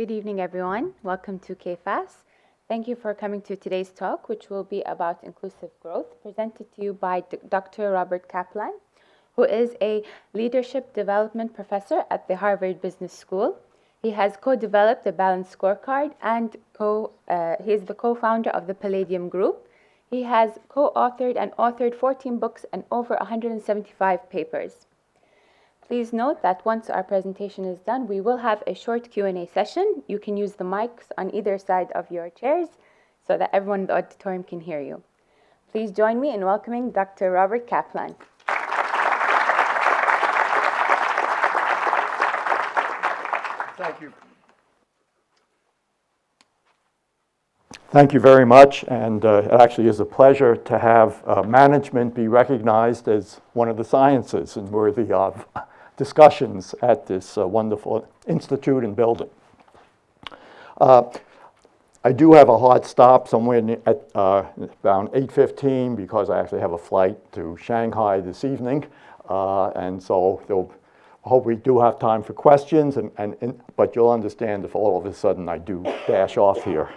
Good evening, everyone. Welcome to KFAS. Thank you for coming to today's talk, which will be about inclusive growth, presented to you by Dr. Robert Kaplan, who is a leadership development professor at the Harvard Business School. He has co-developed the Balanced Scorecard and he is the co-founder of the Palladium Group. He has co-authored and authored 14 books and over 175 papers. Please note that once our presentation is done, we will have a short Q&A session. You can use the mics on either side of your chairs so that everyone in the auditorium can hear you. Please join me in welcoming Dr. Robert Kaplan. Thank you. Thank you very much, and it actually is a pleasure to have management be recognized as one of the sciences and worthy of discussions at this wonderful institute and building. I do have a hard stop somewhere at around 8:15 because I actually have a flight to Shanghai this evening, and so I hope we do have time for questions, but you'll understand if all of a sudden I do dash off here.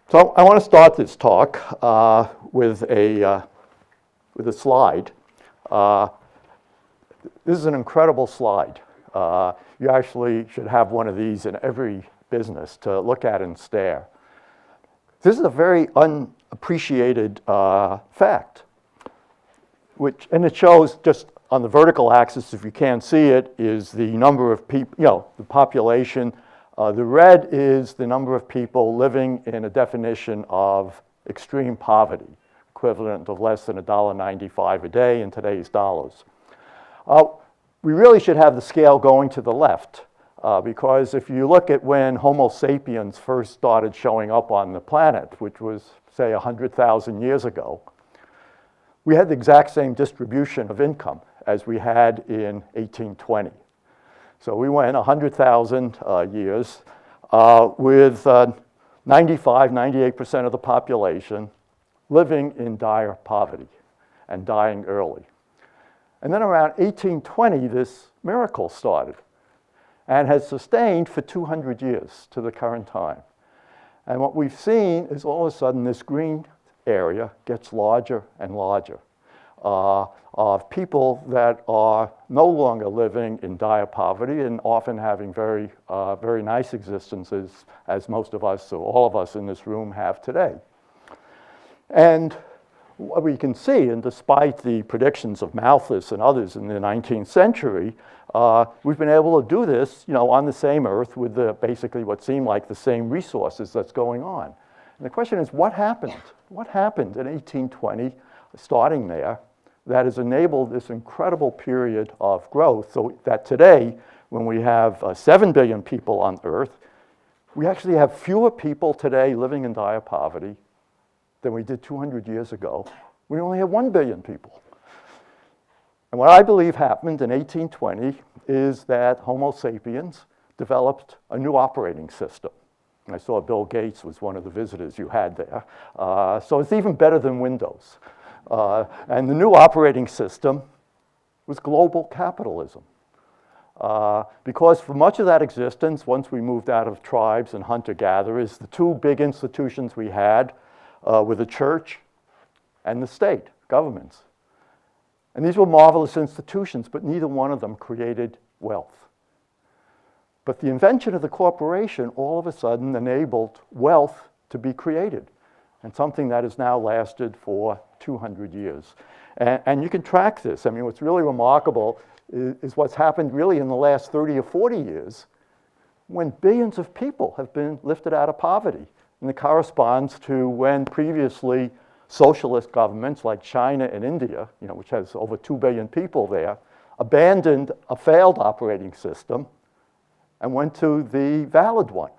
So I want to start this talk with a slide. This is an incredible slide. You actually should have one of these in every business to look at and stare. This is a very unappreciated fact, and it shows just on the vertical axis, if you can't see it, is the number of people, the population. The red is the number of people living in a definition of extreme poverty, equivalent of less than $1.95 a day in today's dollars. We really should have the scale going to the left, because if you look at when Homo sapiens first started showing up on the planet, which was, say, 100,000 years ago, we had the exact same distribution of income as we had in 1820. So we went 100,000 years with 98% of the population living in dire poverty and dying early. And then around 1820, this miracle started and has sustained for 200 years to the current time. And what we've seen is all of a sudden this green area gets larger and larger of people that are no longer living in dire poverty and often having very nice existences, as most of us, or all of us in this room have today. And what we can see, and despite the predictions of Malthus and others in the 19th century, we've been able to do this, on the same Earth with basically what seemed like the same resources that's going on. And the question is, what happened? What happened in 1820, starting there, that has enabled this incredible period of growth, so that today, when we have 7 billion people on Earth, we actually have fewer people today living in dire poverty than we did 200 years ago. We only have 1 billion people. And what I believe happened in 1820 is that Homo sapiens developed a new operating system. And I saw Bill Gates was one of the visitors you had there. So it's even better than Windows. And the new operating system was global capitalism. Because for much of that existence, once we moved out of tribes and hunter-gatherers, the two big institutions we had were the church and the state, governments. And these were marvelous institutions, but neither one of them created wealth. But the invention of the corporation all of a sudden enabled wealth to be created, and something that has now lasted for 200 years. And you can track this. I mean, what's really remarkable is what's happened really in the last 30 or 40 years when billions of people have been lifted out of poverty. And it corresponds to when previously socialist governments like China and India, which has over 2 billion people there, abandoned a failed operating system and went to the valid one.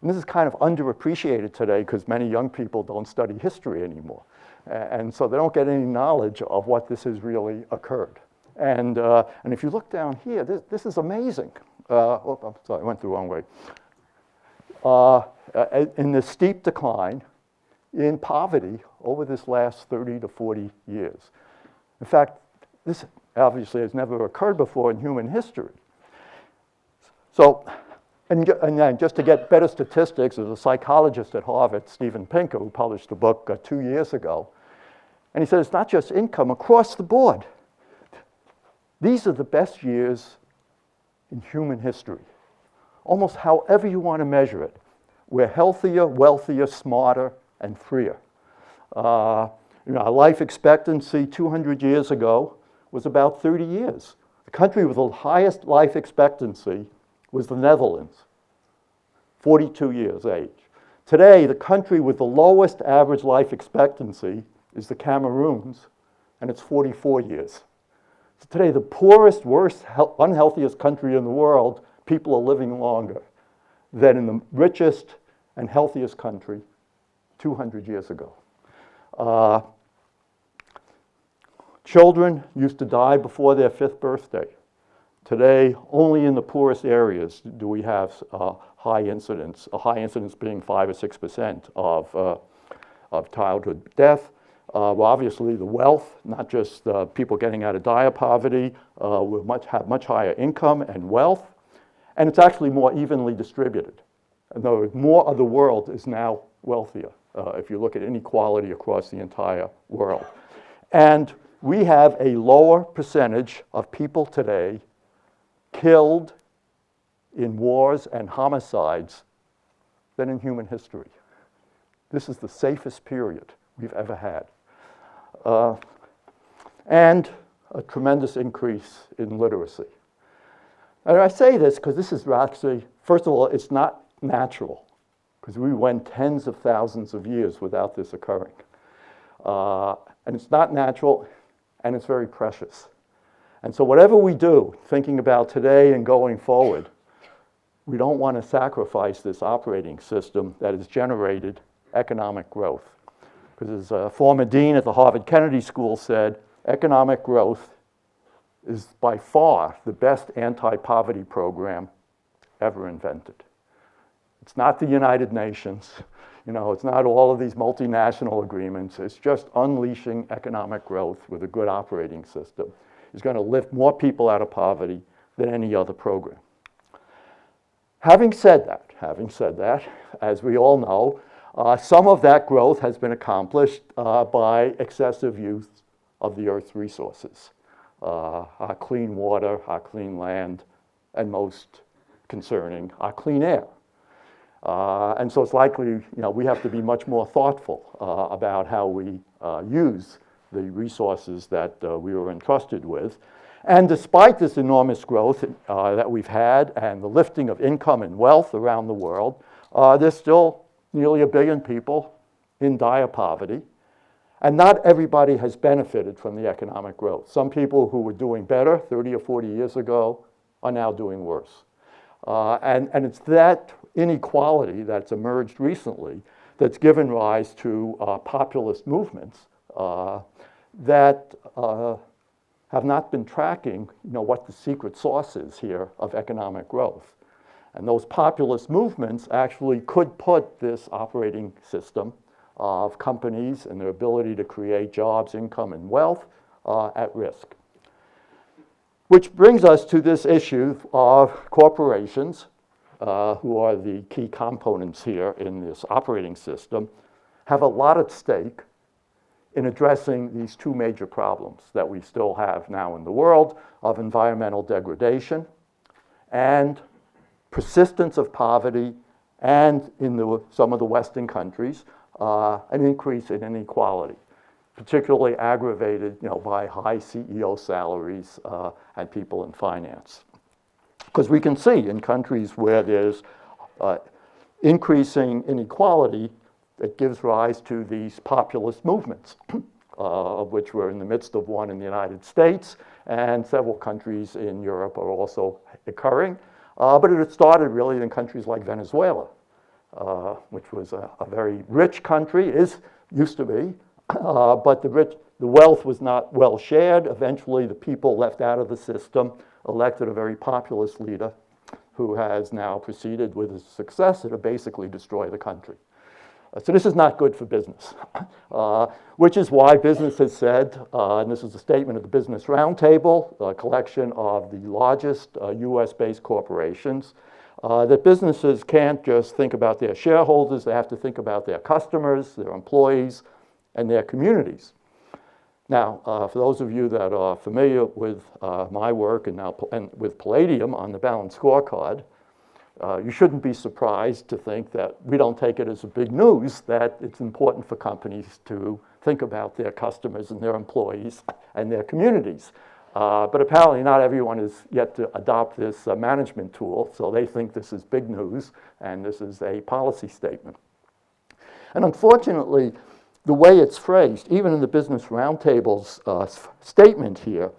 And this is kind of underappreciated today because many young people don't study history anymore. And so they don't get any knowledge of what this has really occurred. And if you look down here, this is amazing. I'm sorry, I went the wrong way. In the steep decline in poverty over this last 30 to 40 years. In fact, this obviously has never occurred before in human history. So, and then just to get better statistics, there's a psychologist at Harvard, Steven Pinker, who published a book 2 years ago. And he said it's not just income, across the board. These are the best years in human history. Almost however you want to measure it. We're healthier, wealthier, smarter, and freer. Our life expectancy 200 years ago was about 30 years. The country with the highest life expectancy was the Netherlands, 42 years age. Today, the country with the lowest average life expectancy is the Cameroons, and it's 44 years. So today, the poorest, worst, unhealthiest country in the world, people are living longer than in the richest and healthiest country 200 years ago. Children used to die before their 5th birthday. Today, only in the poorest areas do we have high incidence, a high incidence being 5 or 6% of childhood death. Obviously, the wealth, not just people getting out of dire poverty, have much higher income and wealth, and it's actually more evenly distributed. In other words, more of the world is now wealthier, if you look at inequality across the entire world. And we have a lower percentage of people today killed in wars and homicides than in human history. This is the safest period we've ever had. And a tremendous increase in literacy. And I say this because this is actually, first of all, it's not natural, because we went tens of thousands of years without this occurring. And it's not natural, and it's very precious. And so whatever we do, thinking about today and going forward, we don't want to sacrifice this operating system that has generated economic growth. Because as a former dean at the Harvard Kennedy School said, economic growth is by far the best anti-poverty program ever invented. It's not the United Nations. It's not all of these multinational agreements. It's just unleashing economic growth with a good operating system. It's going to lift more people out of poverty than any other program. Having said that, as we all know, some of that growth has been accomplished by excessive use of the Earth's resources. Our clean water, our clean land, and most concerning, our clean air. And so it's likely, we have to be much more thoughtful about how we use the resources that we were entrusted with. And despite this enormous growth that we've had and the lifting of income and wealth around the world, there's still nearly 1 billion people in dire poverty. And not everybody has benefited from the economic growth. Some people who were doing better 30 or 40 years ago are now doing worse. And it's that inequality that's emerged recently that's given rise to populist movements that have not been tracking, what the secret sauce is here of economic growth. And those populist movements actually could put this operating system of companies and their ability to create jobs, income, and wealth at risk. Which brings us to this issue of corporations, who are the key components here in this operating system, have a lot at stake in addressing these two major problems that we still have now in the world of environmental degradation and persistence of poverty, and in some of the Western countries, an increase in inequality, particularly aggravated by high CEO salaries and people in finance. Because we can see in countries where there's increasing inequality, it gives rise to these populist movements, of which we're in the midst of one in the United States, and several countries in Europe are also occurring. But it had started really in countries like Venezuela, which was a very rich country, used to be, but the wealth was not well shared. Eventually, the people left out of the system elected a very populist leader who has now proceeded with his successor to basically destroy the country. So this is not good for business, which is why business has said, and this is a statement of the Business Roundtable, a collection of the largest US-based corporations, that businesses can't just think about their shareholders, they have to think about their customers, their employees, and their communities. Now, for those of you that are familiar with my work and with Palladium on the balanced scorecard, you shouldn't be surprised to think that we don't take it as a big news that it's important for companies to think about their customers and their employees and their communities. But apparently not everyone has yet to adopt this management tool, so they think this is big news and this is a policy statement. And unfortunately, the way it's phrased, even in the Business Roundtable's statement here,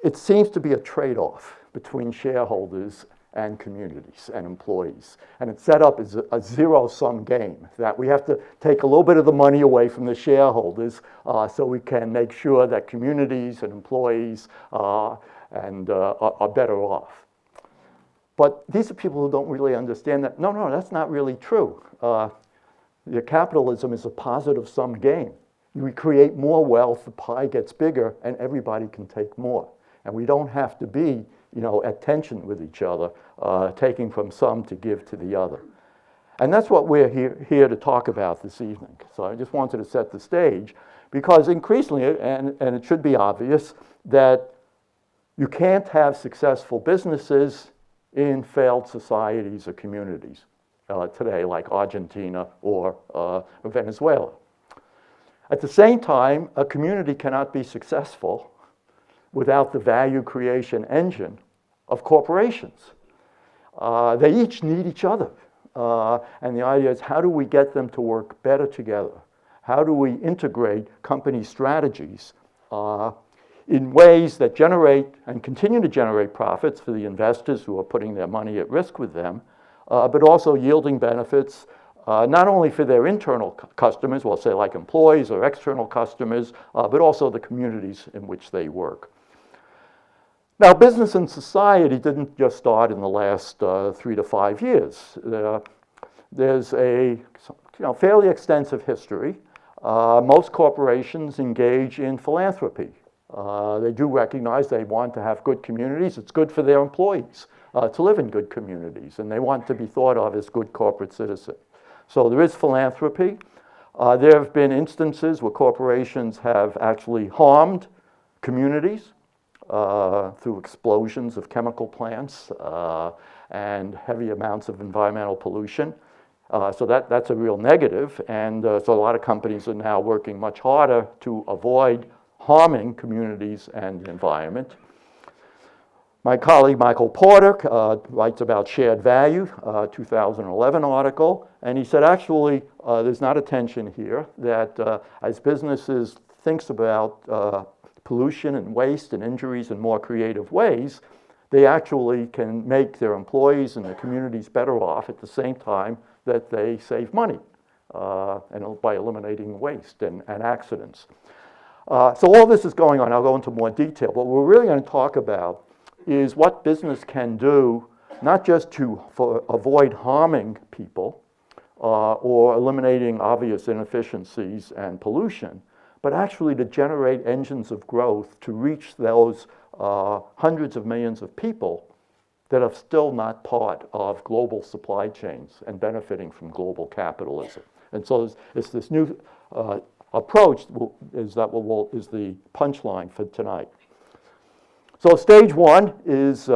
it seems to be a trade-off between shareholders and communities and employees. And it's set up as a zero-sum game, that we have to take a little bit of the money away from the shareholders so we can make sure that communities and employees are better off. But these are people who don't really understand that, no, that's not really true. Capitalism is a positive-sum game. We create more wealth, the pie gets bigger, and everybody can take more. And we don't have to be at tension with each other, taking from some to give to the other. And that's what we're here to talk about this evening. So I just wanted to set the stage, because increasingly, and it should be obvious, that you can't have successful businesses in failed societies or communities today, like Argentina or Venezuela. At the same time, a community cannot be successful without the value creation engine of corporations. They each need each other. And the idea is, how do we get them to work better together? How do we integrate company strategies in ways that generate and continue to generate profits for the investors who are putting their money at risk with them, but also yielding benefits not only for their internal customers, well, say like employees or external customers, but also the communities in which they work. Now, business and society didn't just start in the last 3 to 5 years. There's a fairly extensive history. Most corporations engage in philanthropy. They do recognize they want to have good communities. It's good for their employees to live in good communities, and they want to be thought of as good corporate citizens. So there is philanthropy. There have been instances where corporations have actually harmed communities through explosions of chemical plants and heavy amounts of environmental pollution. So that's a real negative, and so a lot of companies are now working much harder to avoid harming communities and the environment. My colleague Michael Porter writes about shared value, 2011 article, and he said actually there's not a tension here, that as businesses thinks about pollution and waste and injuries in more creative ways, they actually can make their employees and their communities better off at the same time that they save money and by eliminating waste and accidents. So all this is going on. I'll go into more detail. But what we're really going to talk about is what business can do, not just to avoid harming people or eliminating obvious inefficiencies and pollution, but actually to generate engines of growth to reach those hundreds of millions of people that are still not part of global supply chains and benefiting from global capitalism. And so it's this new approach is the punchline for tonight. So stage one is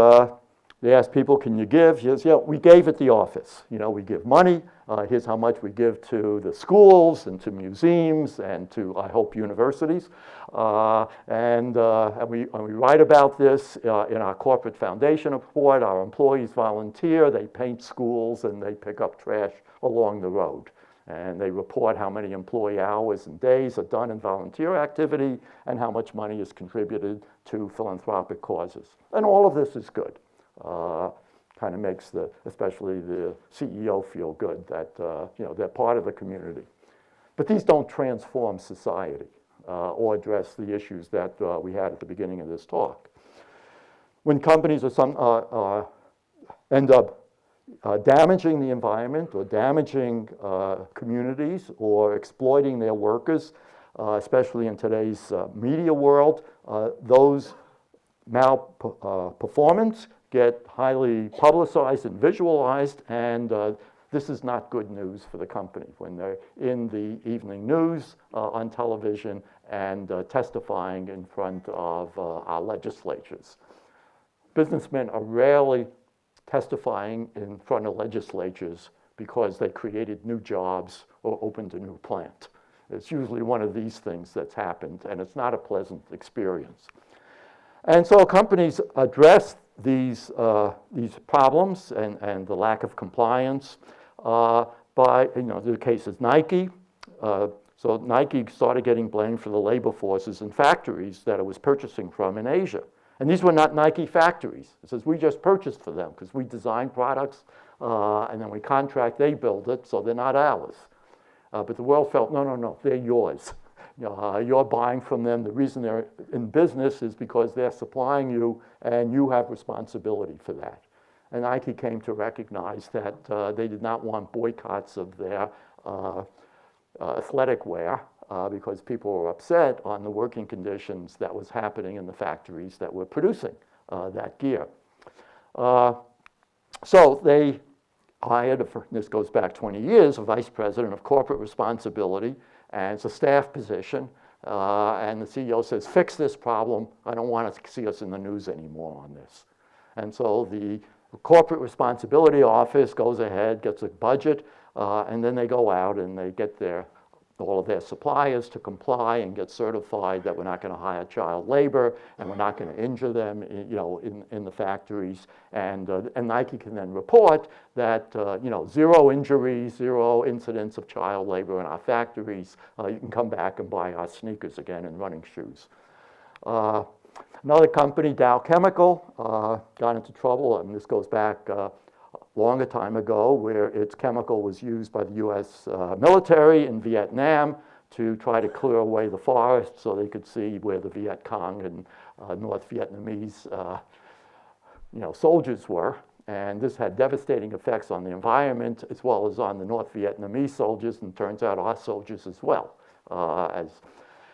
they ask people, can you give? Yes, yeah, we gave at the office. We give money. Here's how much we give to the schools and to museums and to, I hope, universities. And we write about this in our corporate foundation report. Our employees volunteer. They paint schools and they pick up trash along the road. And they report how many employee hours and days are done in volunteer activity and how much money is contributed to philanthropic causes. And all of this is good. Kind of makes especially the CEO feel good that they're part of the community. But these don't transform society or address the issues that we had at the beginning of this talk. When companies end up damaging the environment or damaging communities or exploiting their workers, especially in today's media world. Those malperformance get highly publicized and visualized, and this is not good news for the company when they're in the evening news on television and testifying in front of our legislatures. Businessmen are rarely testifying in front of legislatures because they created new jobs or opened a new plant. It's usually one of these things that's happened, and it's not a pleasant experience. And so companies address these problems and the lack of compliance by, the case is Nike. So Nike started getting blamed for the labor forces in factories that it was purchasing from in Asia. And these were not Nike factories. It says we just purchased for them because we design products and then we contract, they build it, so they're not ours. But the world felt, no, they're yours. You're buying from them. The reason they're in business is because they're supplying you and you have responsibility for that. And Nike came to recognize that they did not want boycotts of their athletic wear because people were upset on the working conditions that was happening in the factories that were producing that gear. So they hired, this goes back 20 years, a vice president of corporate responsibility, and it's a staff position. And the CEO says, fix this problem. I don't want to see us in the news anymore on this. And so the corporate responsibility office goes ahead, gets a budget, and then they go out and they get all of their suppliers to comply and get certified that we're not going to hire child labor and we're not going to injure them, in the factories. And Nike can then report that, 0 injuries, 0 incidents of child labor in our factories. You can come back and buy our sneakers again and running shoes. Another company, Dow Chemical, got into trouble, and this goes back longer time ago, where its chemical was used by the U.S. Military in Vietnam to try to clear away the forest so they could see where the Viet Cong and North Vietnamese soldiers were. And this had devastating effects on the environment as well as on the North Vietnamese soldiers, and turns out our soldiers as well.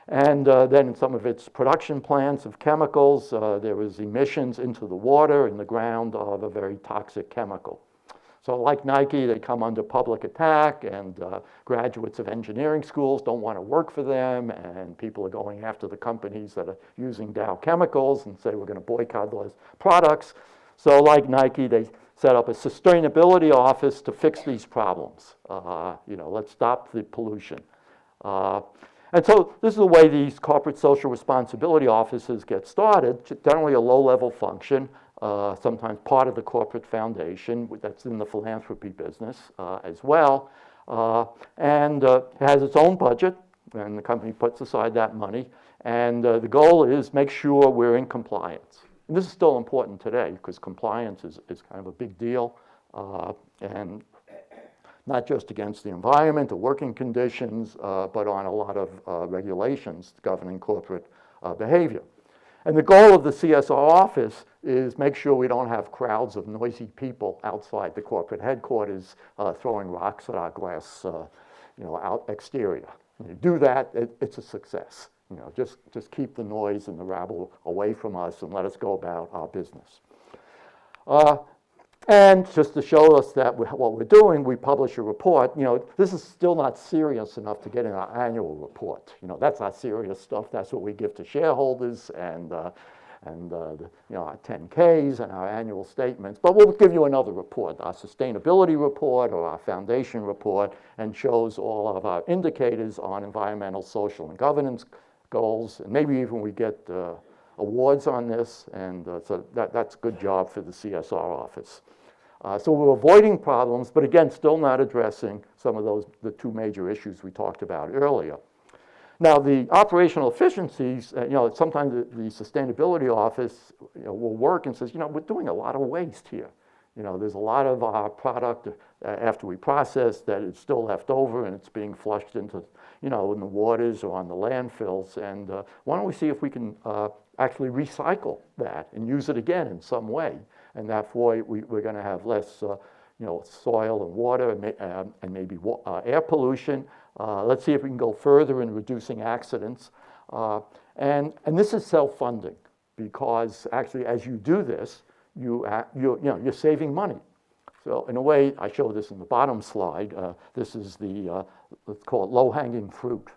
Then in some of its production plants of chemicals, there was emissions into the water and the ground of a very toxic chemical. So like Nike, they come under public attack, and graduates of engineering schools don't want to work for them, and people are going after the companies that are using Dow Chemicals and say we're going to boycott those products. So like Nike, they set up a sustainability office to fix these problems. Let's stop the pollution. And so this is the way these corporate social responsibility offices get started, generally a low-level function, sometimes part of the corporate foundation that's in the philanthropy business as well, and has its own budget, and the company puts aside that money, and the goal is make sure we're in compliance. And this is still important today because compliance is kind of a big deal, and not just against the environment or working conditions, but on a lot of regulations governing corporate behavior. And the goal of the CSR office is make sure we don't have crowds of noisy people outside the corporate headquarters throwing rocks at our glass, out exterior. When you do that, it's a success. Just keep the noise and the rabble away from us and let us go about our business. And just to show us that what we're doing, we publish a report. This is still not serious enough to get in our annual report. That's our serious stuff. That's what we give to shareholders and our 10Ks and our annual statements. But we'll give you another report, our sustainability report or our foundation report, and shows all of our indicators on environmental, social, and governance goals. And maybe even we get awards on this, and so that's a good job for the CSR office. So we're avoiding problems, but again, still not addressing some of the 2 major issues we talked about earlier. Now, the operational efficiencies, sometimes the sustainability office will work and says, we're doing a lot of waste here. There's a lot of our product after we process that is still left over and it's being flushed into, in the waters or on the landfills. And why don't we see if we can actually recycle that and use it again in some way? And therefore, we're going to have less, soil and water and maybe air pollution. Let's see if we can go further in reducing accidents. And this is self-funding because actually as you do this, you're saving money. So in a way, I show this in the bottom slide. This is the, let's call it low-hanging fruit.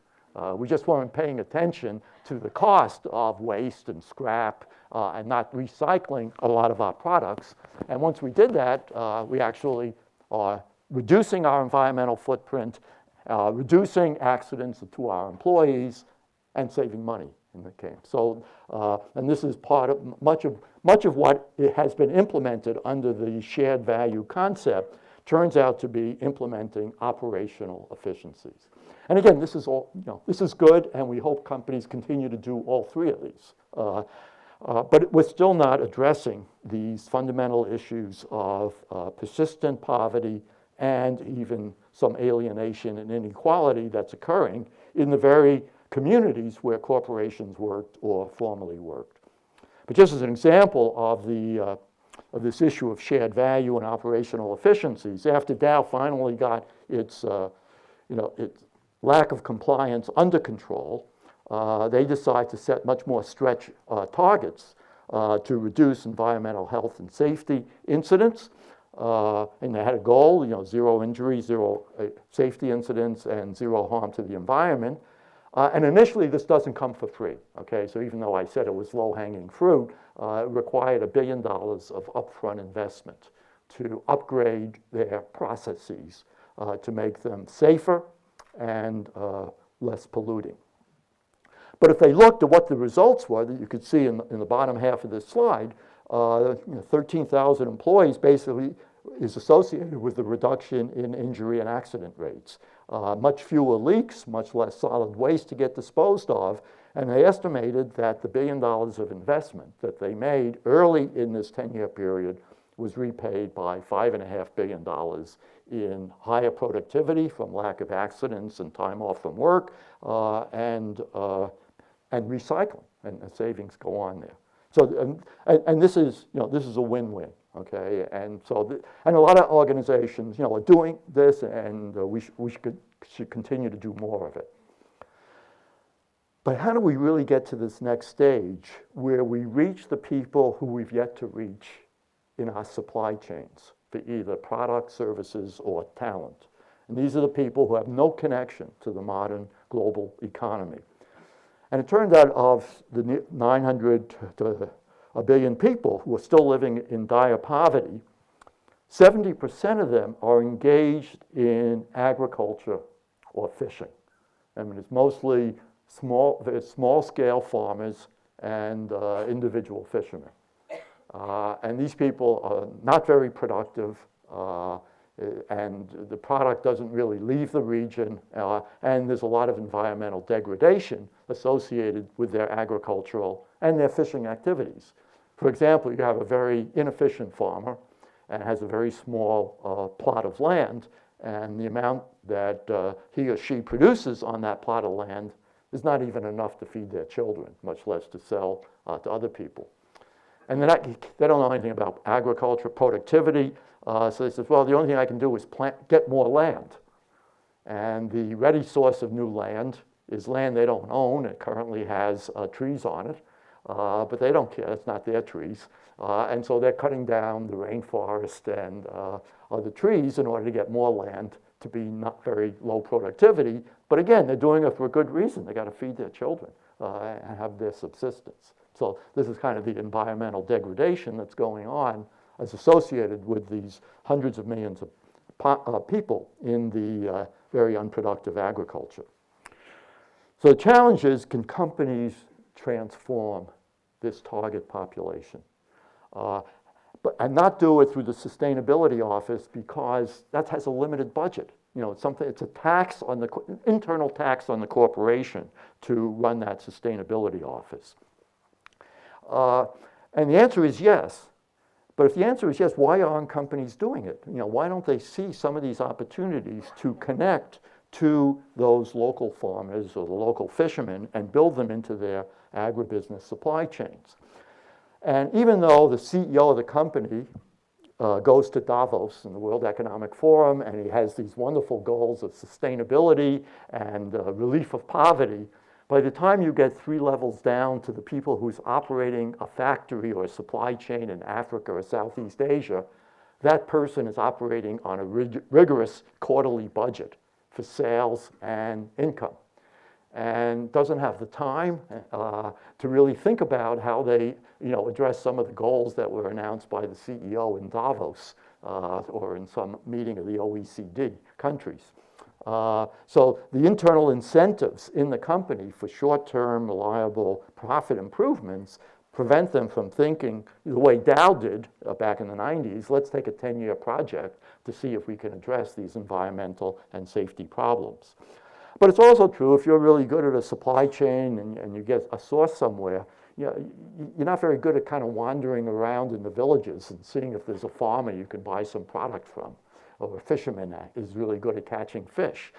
We just weren't paying attention to the cost of waste and scrap and not recycling a lot of our products. And once we did that, we actually are reducing our environmental footprint, reducing accidents to our employees, and saving money in the game. So, and this is part of much of what has been implemented under the shared value concept turns out to be implementing operational efficiencies. And again, this is all, this is good, and we hope companies continue to do all three of these. But we're still not addressing these fundamental issues of persistent poverty and even some alienation and inequality that's occurring in the very communities where corporations worked or formerly worked. But just as an example of this issue of shared value and operational efficiencies, after Dow finally got its lack of compliance under control, they decide to set much more stretch targets to reduce environmental health and safety incidents. And they had a goal, zero injuries, zero safety incidents, and zero harm to the environment. And initially, this doesn't come for free, okay? So even though I said it was low-hanging fruit, it required $1 billion of upfront investment to upgrade their processes to make them safer and less polluting. But if they looked at what the results were, that you could see in the bottom half of this slide, 13,000 employees basically is associated with the reduction in injury and accident rates. Much fewer leaks, much less solid waste to get disposed of, and they estimated that the $1 billion of investment that they made early in this 10-year period was repaid by $5.5 billion in higher productivity from lack of accidents and time off from work, and recycling, and the savings go on there. So, and this is, this is a win-win, okay? And so, and a lot of organizations, are doing this, and we should continue to do more of it. But how do we really get to this next stage where we reach the people who we've yet to reach in our supply chains for either products, services, or talent? And these are the people who have no connection to the modern global economy. And it turned out of the 900 to a billion people who are still living in dire poverty, 70% of them are engaged in agriculture or fishing. I mean, it's mostly small-scale farmers and individual fishermen. And these people are not very productive, and the product doesn't really leave the region, and there's a lot of environmental degradation associated with their agricultural and their fishing activities. For example, you have a very inefficient farmer and has a very small plot of land, and the amount that he or she produces on that plot of land is not even enough to feed their children, much less to sell to other people. And they don't know anything about agriculture, productivity, so they said, well, the only thing I can do is get more land. And the ready source of new land is land they don't own. It currently has trees on it, but they don't care. It's not their trees. And so they're cutting down the rainforest and other trees in order to get more land to be not very low productivity. But again, they're doing it for a good reason. They got to feed their children and have their subsistence. So this is kind of the environmental degradation that's going on as associated with these hundreds of millions of people in the very unproductive agriculture. So the challenge is, can companies transform this target population? And not do it through the sustainability office, because that has a limited budget. It's a tax on the internal tax on the corporation to run that sustainability office. And the answer is yes. But if the answer is yes, why aren't companies doing it? Why don't they see some of these opportunities to connect to those local farmers or the local fishermen and build them into their agribusiness supply chains? And even though the CEO of the company goes to Davos in the World Economic Forum, and he has these wonderful goals of sustainability and relief of poverty. By the time you get 3 levels down to the people who's operating a factory or a supply chain in Africa or Southeast Asia, that person is operating on a rigorous quarterly budget for sales and income, and doesn't have the time to really think about how they, address some of the goals that were announced by the CEO in Davos or in some meeting of the OECD countries. So the internal incentives in the company for short-term, reliable profit improvements prevent them from thinking the way Dow did back in the 90s, let's take a 10-year project to see if we can address these environmental and safety problems. But it's also true if you're really good at a supply chain and you get a source somewhere, you're not very good at kind of wandering around in the villages and seeing if there's a farmer you can buy some product from, or a fisherman that is really good at catching fish.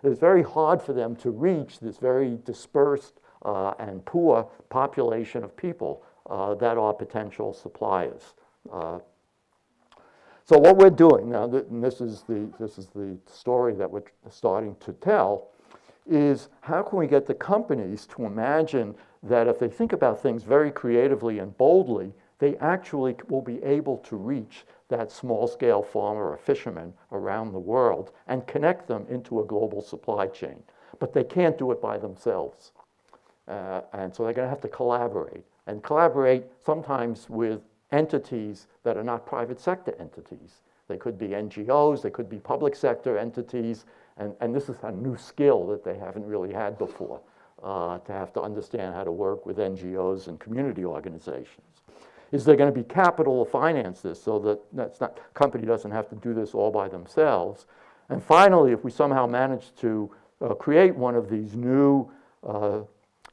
It's very hard for them to reach this very dispersed and poor population of people that are potential suppliers. So what we're doing now, and this is the story that we're starting to tell, is how can we get the companies to imagine that if they think about things very creatively and boldly, they actually will be able to reach that small-scale farmer or fisherman around the world and connect them into a global supply chain. But they can't do it by themselves. And so they're going to have to collaborate, and collaborate sometimes with entities that are not private sector entities. They could be NGOs, they could be public sector entities, and this is a new skill that they haven't really had before, to have to understand how to work with NGOs and community organizations. Is there going to be capital to finance this so that company doesn't have to do this all by themselves? And finally, if we somehow manage to create one of these new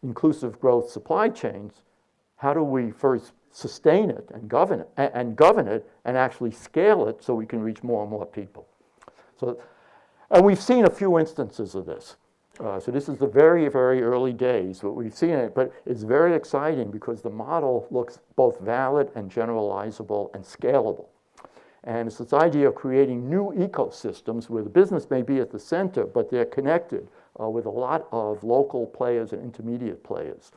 inclusive growth supply chains, how do we first sustain it and govern it and actually scale it so we can reach more and more people? So, and we've seen a few instances of this. So this is the very, very early days, but we've seen it, but it's very exciting because the model looks both valid and generalizable and scalable. And it's this idea of creating new ecosystems where the business may be at the center, but they're connected with a lot of local players and intermediate players.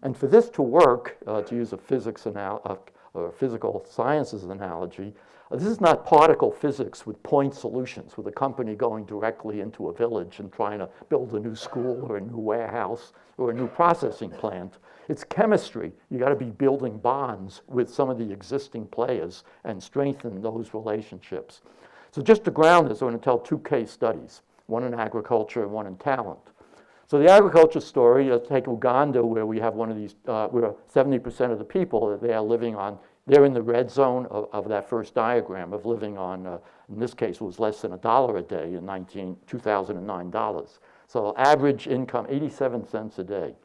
And for this to work, to use a physical sciences analogy, this is not particle physics with point solutions, with a company going directly into a village and trying to build a new school or a new warehouse or a new processing plant. It's chemistry. You got to be building bonds with some of the existing players and strengthen those relationships. So just to ground this, I'm going to tell 2 case studies, one in agriculture and one in talent. So the agriculture story, let's take Uganda, where we have one of these, where 70% of the people that they are living on, they're in the red zone of that first diagram of living on, in this case, it was less than $1 a day in 2009 dollars. So average income, 87 cents a day.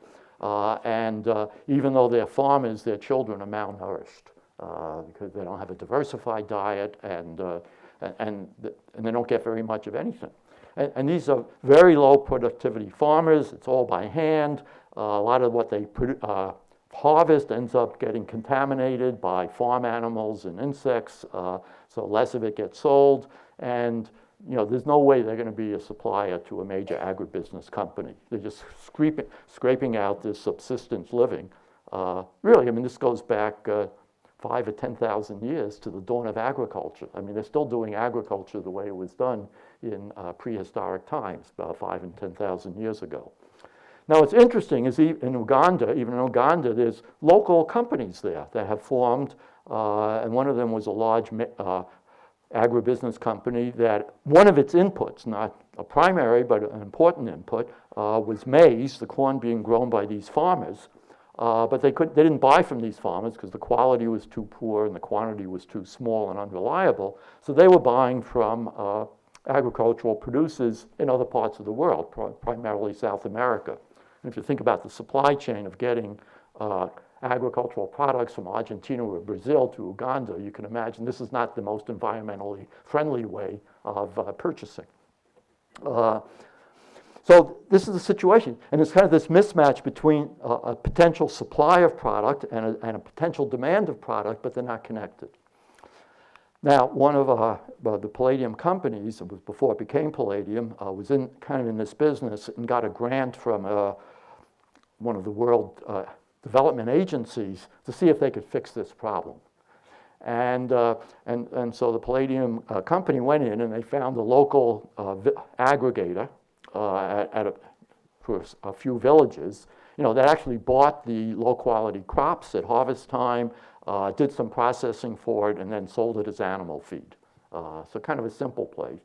And even though they're farmers, their children are malnourished because they don't have a diversified diet and they don't get very much of anything. And these are very low productivity farmers. It's all by hand. A lot of what they harvest ends up getting contaminated by farm animals and insects, so less of it gets sold. And there's no way they're going to be a supplier to a major agribusiness company. They're just scraping out this subsistence living. Really, I mean, this goes back 5,000 or 10,000 years to the dawn of agriculture. I mean, they're still doing agriculture the way it was done in prehistoric times, about 5,000 and 10,000 years ago. Now, what's interesting is even in Uganda, there's local companies there that have formed, and one of them was a large agribusiness company that one of its inputs, not a primary but an important input, was maize, the corn being grown by these farmers. But they didn't buy from these farmers because the quality was too poor and the quantity was too small and unreliable. So they were buying from agricultural producers in other parts of the world, primarily South America. And if you think about the supply chain of getting agricultural products from Argentina or Brazil to Uganda, you can imagine this is not the most environmentally friendly way of purchasing. So this is the situation, and it's kind of this mismatch between a potential supply of product and a potential demand of product, but they're not connected. Now, one of the palladium companies, it was before it became Palladium, was kind of in this business and got a grant from one of the world development agencies to see if they could fix this problem. And so the Palladium company went in and they found a local aggregator for a few villages, that actually bought the low-quality crops at harvest time, did some processing for it, and then sold it as animal feed. So kind of a simple place.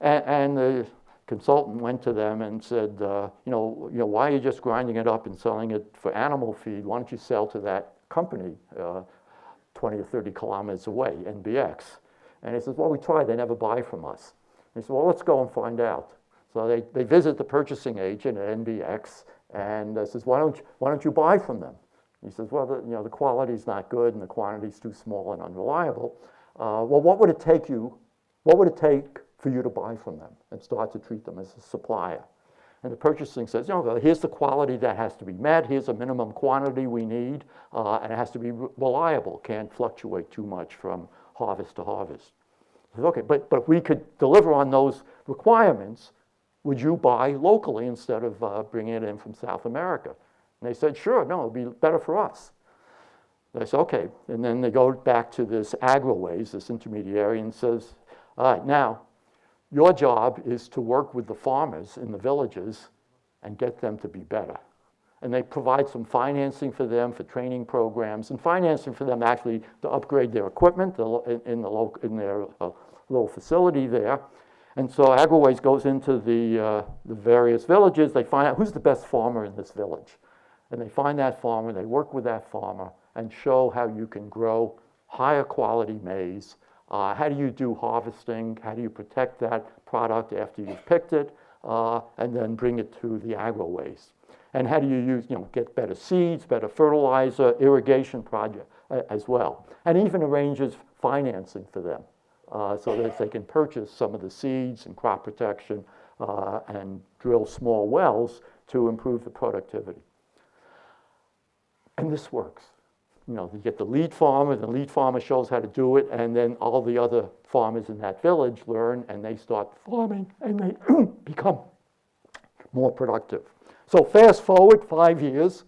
And the consultant went to them and said, why are you just grinding it up and selling it for animal feed? Why don't you sell to that company 20 or 30 kilometers away, NBX? And he says, well, we tried. They never buy from us. He said, well, let's go and find out. So they visit the purchasing agent at NBX and says, why don't you buy from them? He says, well, the quality's not good and the quantity's too small and unreliable. Well, what would it take for you to buy from them and start to treat them as a supplier? And the purchasing says, here's the quality that has to be met, here's a minimum quantity we need, and it has to be reliable, can't fluctuate too much from harvest to harvest. He says, okay, but if we could deliver on those requirements, would you buy locally instead of bringing it in from South America? And they said, sure, no, it'd be better for us. They said, okay. And then they go back to this AgriWays, this intermediary, and says, all right, now, your job is to work with the farmers in the villages and get them to be better. And they provide some financing for them for training programs and financing for them actually to upgrade their equipment in their little facility there. And so AgriWays goes into the various villages. They find out who's the best farmer in this village. And they find that farmer, they work with that farmer and show how you can grow higher quality maize. How do you do harvesting? How do you protect that product after you've picked it? And then bring it to the AgriWays. And how do you get better seeds, better fertilizer, irrigation project as well. And even arranges financing for them so that they can purchase some of the seeds and crop protection and drill small wells to improve the productivity. And this works. You get the lead farmer shows how to do it, and then all the other farmers in that village learn, and they start farming, and they become more productive. So fast forward 5 years,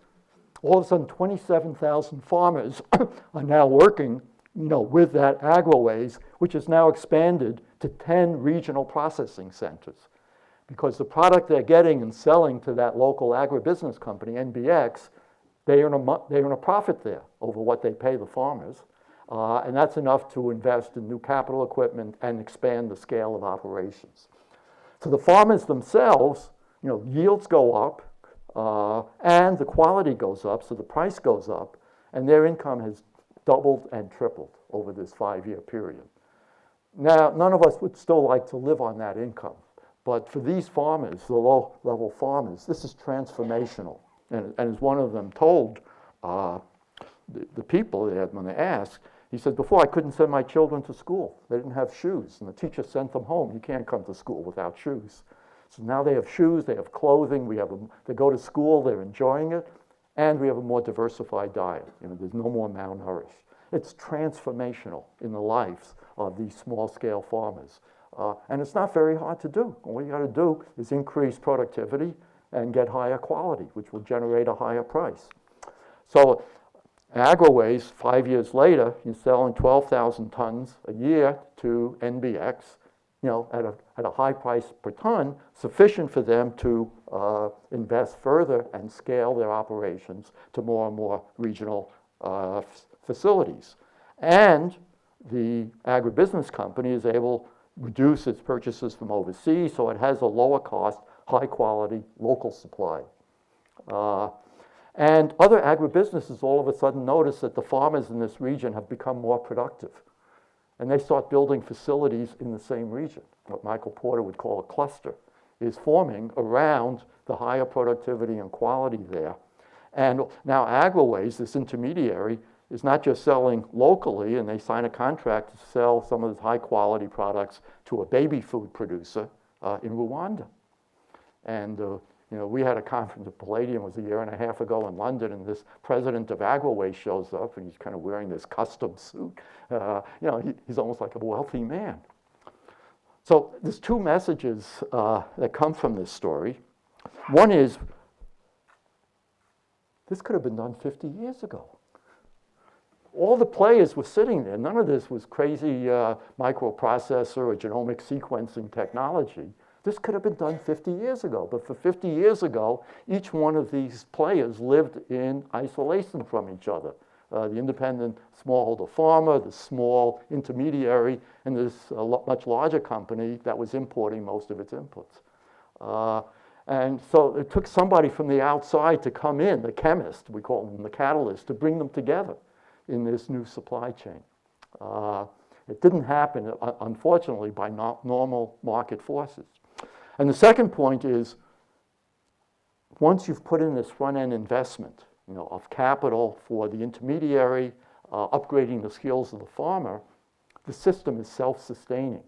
all of a sudden 27,000 farmers are now working, with that AgriWays, which is now expanded to 10 regional processing centers. Because the product they're getting and selling to that local agribusiness company, NBX, they earn a profit there over what they pay the farmers. And that's enough to invest in new capital equipment and expand the scale of operations. So the farmers themselves, yields go up and the quality goes up, so the price goes up, and their income has doubled and tripled over this 5-year period. Now, none of us would still like to live on that income, but for these farmers, the low-level farmers, this is transformational. And as one of them told the people when they asked, he said, before I couldn't send my children to school. They didn't have shoes, and the teacher sent them home. You can't come to school without shoes. So now they have shoes, they have clothing, they go to school, they're enjoying it, and we have a more diversified diet. There's no more malnourished. It's transformational in the lives of these small-scale farmers. And it's not very hard to do. All you got to do is increase productivity and get higher quality, which will generate a higher price. So AgriWays, 5 years later, you're selling 12,000 tons a year to NBX, at a high price per ton, sufficient for them to invest further and scale their operations to more and more regional facilities. And the agribusiness company is able to reduce its purchases from overseas, so it has a lower cost, high quality, local supply. And other agribusinesses all of a sudden notice that the farmers in this region have become more productive. And they start building facilities in the same region. What Michael Porter would call a cluster is forming around the higher productivity and quality there. And now AgriWays, this intermediary, is not just selling locally, and they sign a contract to sell some of the high quality products to a baby food producer in Rwanda. And We had a conference at Palladium, it was a year and a half ago in London, and this president of Agwaway shows up, and he's kind of wearing this custom suit. He's almost like a wealthy man. So there's two messages that come from this story. One is, this could have been done 50 years ago. All the players were sitting there. None of this was crazy microprocessor or genomic sequencing technology. This could have been done 50 years ago. But for 50 years ago, each one of these players lived in isolation from each other. The independent smallholder farmer, the small intermediary, and this much larger company that was importing most of its inputs. And so it took somebody from the outside to come in, the chemist, we call them the catalyst, to bring them together in this new supply chain. It didn't happen, unfortunately, by normal market forces. And the second point is, once you've put in this front-end investment, of capital for the intermediary, upgrading the skills of the farmer, the system is self-sustaining.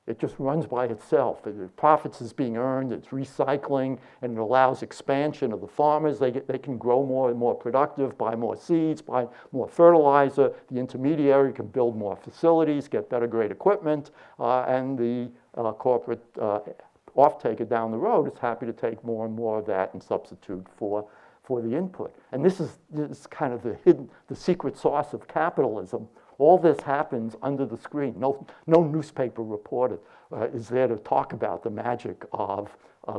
It just runs by itself. Profits is being earned, it's recycling, and it allows expansion of the farmers. They can grow more and more productive, buy more seeds, buy more fertilizer. The intermediary can build more facilities, get better grade equipment, and the corporate off-taker down the road is happy to take more and more of that and substitute for the input. And this is kind of the secret sauce of capitalism. All this happens under the screen. No newspaper reporter is there to talk about the magic of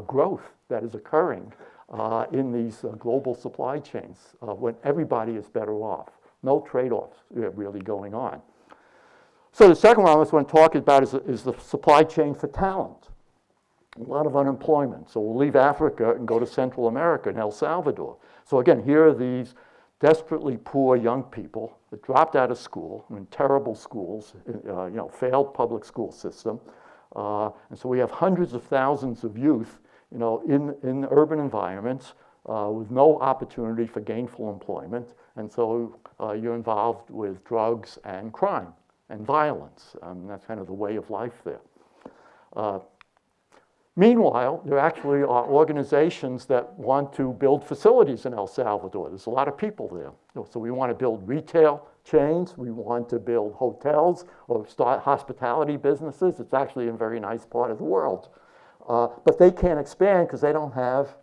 growth that is occurring in these global supply chains when everybody is better off. No trade-offs really going on. So the second one I want to talk about is the supply chain for talent. A lot of unemployment. So we'll leave Africa and go to Central America and El Salvador. So again, here are these desperately poor young people that dropped out of school in terrible schools, failed public school system. And so we have hundreds of thousands of youth, in urban environments with no opportunity for gainful employment. And so you're involved with drugs and crime and violence. That's kind of the way of life there. Meanwhile, there actually are organizations that want to build facilities in El Salvador. There's a lot of people there. So we want to build retail chains. We want to build hotels or start hospitality businesses. It's actually a very nice part of the world. But they can't expand because they don't have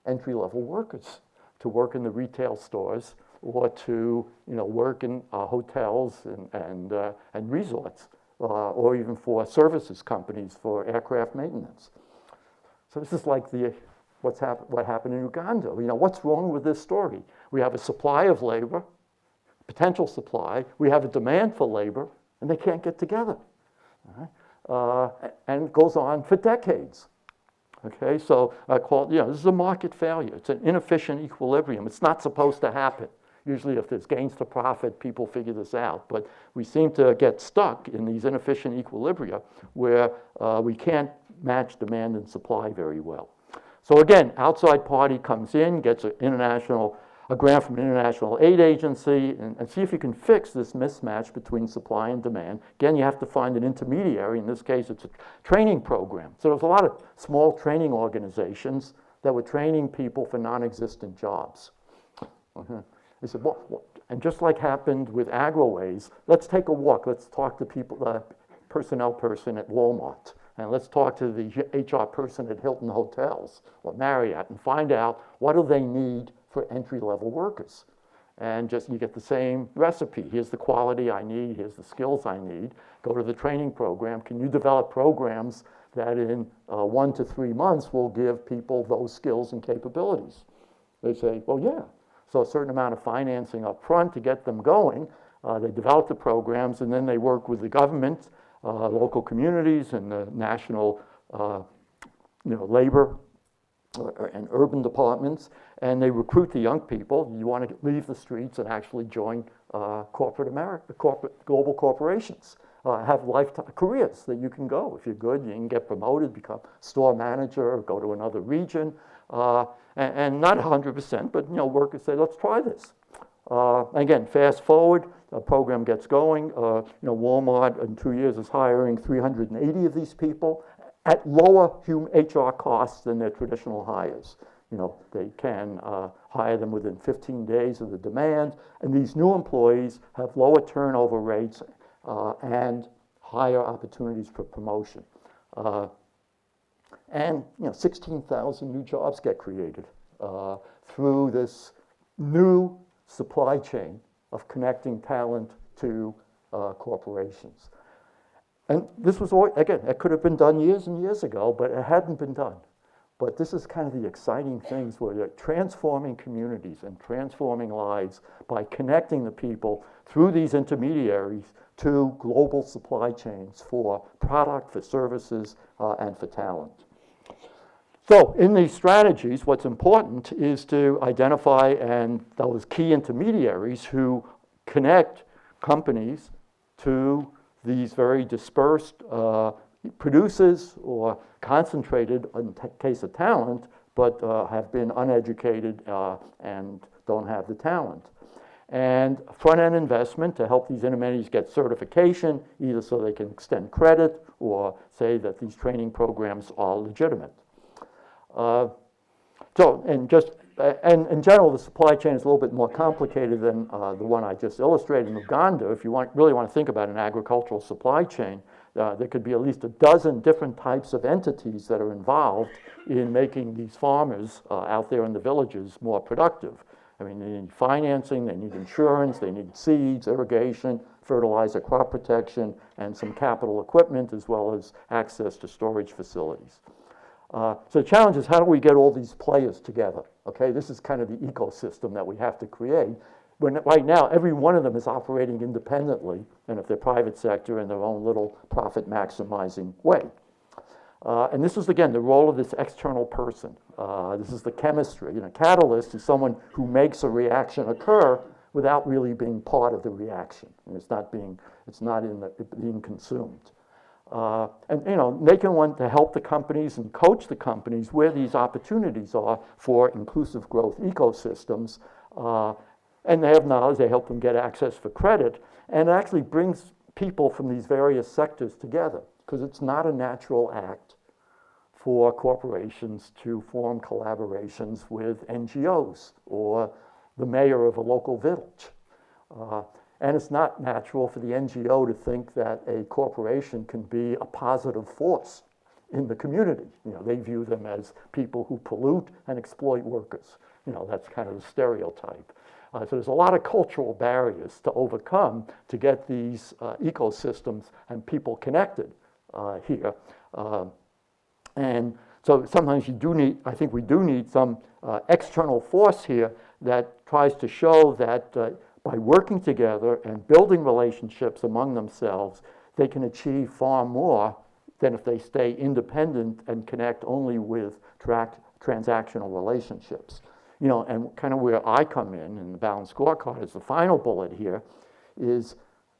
entry-level workers to work in the retail stores or to work in hotels and resorts. Or even for services companies for aircraft maintenance. So this is like what happened in Uganda. What's wrong with this story? We have a supply of labor, potential supply. We have a demand for labor, and they can't get together. And it goes on for decades. Okay, so I call it, this is a market failure. It's an inefficient equilibrium. It's not supposed to happen. Usually if there's gains to profit, people figure this out. But we seem to get stuck in these inefficient equilibria where we can't match demand and supply very well. So again, outside party comes in, gets a grant from an international aid agency, and see if you can fix this mismatch between supply and demand. Again, you have to find an intermediary. In this case, it's a training program. So there's a lot of small training organizations that were training people for non-existent jobs. They said, and just like happened with Agwaways, let's take a walk. Let's talk to people, the personnel person at Walmart, and let's talk to the HR person at Hilton Hotels or Marriott and find out what do they need for entry-level workers. And you get the same recipe. Here's the quality I need. Here's the skills I need. Go to the training program. Can you develop programs that in 1 to 3 months will give people those skills and capabilities? They say, well, yeah. So a certain amount of financing up front to get them going. They develop the programs, and then they work with the government, local communities, and the national labor and urban departments, and they recruit the young people. You want to leave the streets and actually join global corporations. Have lifetime careers that you can go. If you're good, you can get promoted, become store manager, or go to another region. And not 100%, but workers say, let's try this. Again, fast forward, the program gets going. Walmart in 2 years is hiring 380 of these people, at lower HR costs than their traditional hires. They can hire them within 15 days of the demand, and these new employees have lower turnover rates and higher opportunities for promotion. And 16,000 new jobs get created through this new supply chain of connecting talent to corporations. And this was, again, it could have been done years and years ago, but it hadn't been done. But this is kind of the exciting things where they're transforming communities and transforming lives by connecting the people through these intermediaries to global supply chains for product, for services, and for talent. So in these strategies, what's important is to identify those key intermediaries who connect companies to these very dispersed producers or concentrated, in case of talent, but have been uneducated and don't have the talent. And front-end investment to help these intermediaries get certification, either so they can extend credit or say that these training programs are legitimate. And in general, the supply chain is a little bit more complicated than the one I just illustrated in Uganda. If you really want to think about an agricultural supply chain, there could be at least a dozen different types of entities that are involved in making these farmers out there in the villages more productive. I mean, they need financing, they need insurance, they need seeds, irrigation, fertilizer, crop protection, and some capital equipment, as well as access to storage facilities. So the challenge is, how do we get all these players together? Okay, this is kind of the ecosystem that we have to create. Right now, every one of them is operating independently, and if they're private sector, in their own little profit-maximizing way. And this is, again, the role of this external person. This is the chemistry. Catalyst is someone who makes a reaction occur without really being part of the reaction. And it's not being consumed. And making one to help the companies and coach the companies where these opportunities are for inclusive growth ecosystems. And they have knowledge, they help them get access for credit, and it actually brings people from these various sectors together, because it's not a natural act for corporations to form collaborations with NGOs or the mayor of a local village. And it's not natural for the NGO to think that a corporation can be a positive force in the community. They view them as people who pollute and exploit workers. That's kind of the stereotype. So there's a lot of cultural barriers to overcome to get these ecosystems and people connected here. And so sometimes I think we do need some external force here that tries to show that by working together and building relationships among themselves, they can achieve far more than if they stay independent and connect only with transactional relationships. And kind of where I come in the balanced scorecard is the final bullet here, is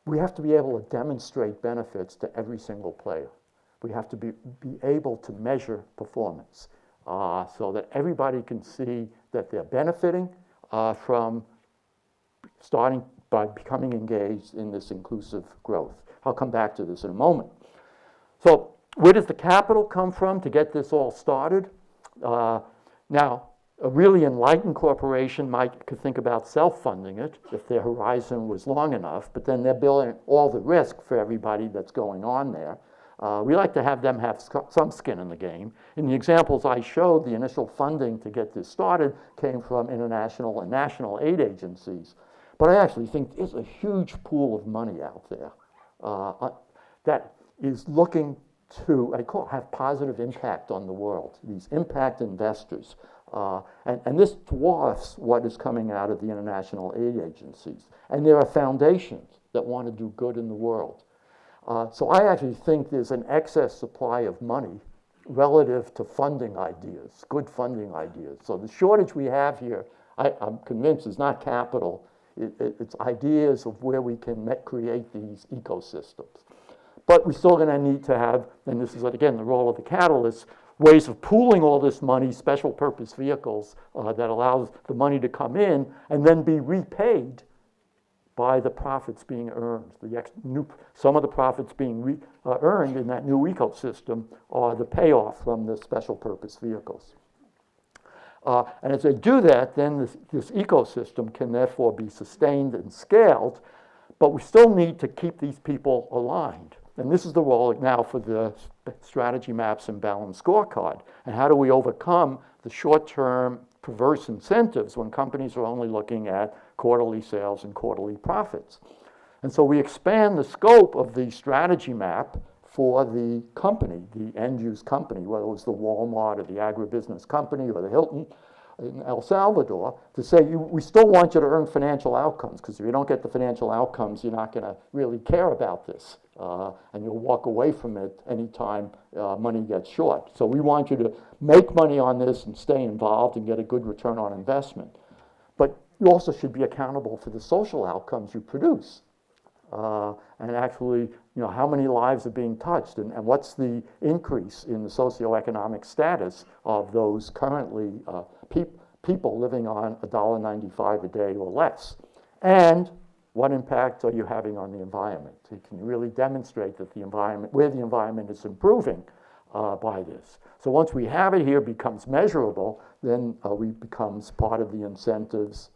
we have to be able to demonstrate benefits to every single player. We have to be able to measure performance so that everybody can see that they're benefiting from starting by becoming engaged in this inclusive growth. I'll come back to this in a moment. So where does the capital come from to get this all started? Now, a really enlightened corporation could think about self-funding it if their horizon was long enough, but then they're bearing all the risk for everybody that's going on there. We like to have them have some skin in the game. In the examples I showed, the initial funding to get this started came from international and national aid agencies. But I actually think there's a huge pool of money out there that is looking to, have positive impact on the world, these impact investors. And this dwarfs what is coming out of the international aid agencies. And there are foundations that want to do good in the world. So I actually think there's an excess supply of money relative to funding ideas, good funding ideas. So the shortage we have here, I'm convinced, is not capital. It's ideas of where we can create these ecosystems. But we're still going to need to have, and this is, again, the role of the catalyst, ways of pooling all this money, special purpose vehicles that allows the money to come in and then be repaid by the profits being earned. Some of the profits being earned in that new ecosystem are the payoff from the special purpose vehicles. And as they do that, then this ecosystem can therefore be sustained and scaled, but we still need to keep these people aligned. And this is the role now for the strategy maps and balanced scorecard. And how do we overcome the short-term perverse incentives when companies are only looking at quarterly sales and quarterly profits? And so we expand the scope of the strategy map for the company, the end-use company, whether it was the Walmart or the agribusiness company or the Hilton in El Salvador, to say, we still want you to earn financial outcomes, because if you don't get the financial outcomes, you're not going to really care about this, and you'll walk away from it anytime money gets short. So we want you to make money on this and stay involved and get a good return on investment. But you also should be accountable for the social outcomes you produce. And actually, how many lives are being touched, and what's the increase in the socioeconomic status of those currently people living on $1.95 a day or less? And what impact are you having on the environment? Can you really demonstrate that the environment is improving by this? So once we have it here, becomes measurable, then we becomes part of the incentives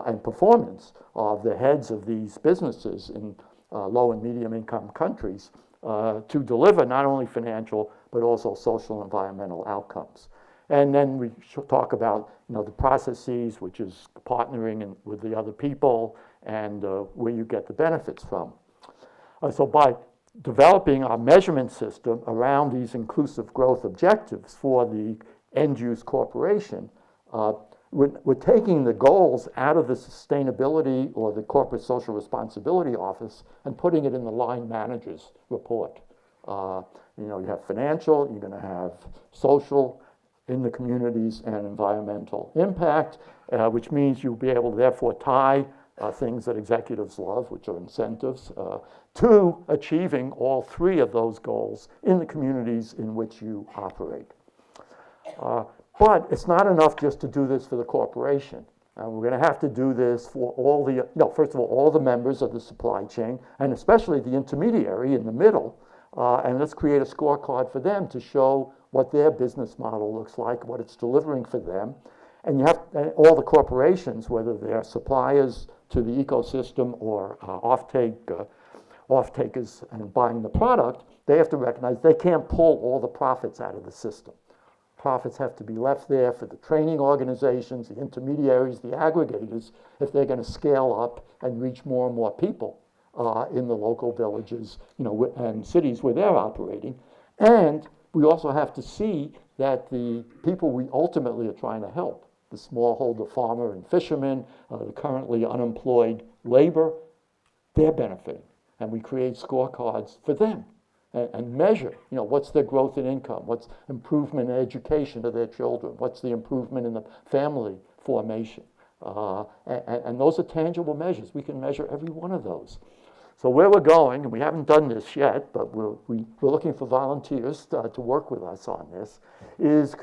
and performance of the heads of these businesses in low and medium income countries to deliver not only financial but also social and environmental outcomes. And then we should talk about the processes, which is partnering with the other people and where you get the benefits from. So by developing our measurement system around these inclusive growth objectives for the end-use corporation, we're taking the goals out of the sustainability or the corporate social responsibility office and putting it in the line manager's report. You have financial, you're going to have social in the communities, and environmental impact, which means you'll be able to therefore tie things that executives love, which are incentives, to achieving all three of those goals in the communities in which you operate. But it's not enough just to do this for the corporation. We're going to have to do this for all the, first of all the members of the supply chain, and especially the intermediary in the middle. And let's create a scorecard for them to show what their business model looks like, what it's delivering for them. And you have all the corporations, whether they're suppliers to the ecosystem or off-takers and buying the product, they have to recognize they can't pull all the profits out of the system. Profits have to be left there for the training organizations, the intermediaries, the aggregators, if they're going to scale up and reach more and more people in the local villages, and cities where they're operating. And we also have to see that the people we ultimately are trying to help, the smallholder farmer and fishermen, the currently unemployed labor, they're benefiting. And we create scorecards for them. And measure, what's their growth in income, what's improvement in education of their children, what's the improvement in the family formation. And those are tangible measures. We can measure every one of those. So where we're going, and we haven't done this yet, but we're looking for volunteers to work with us on this, is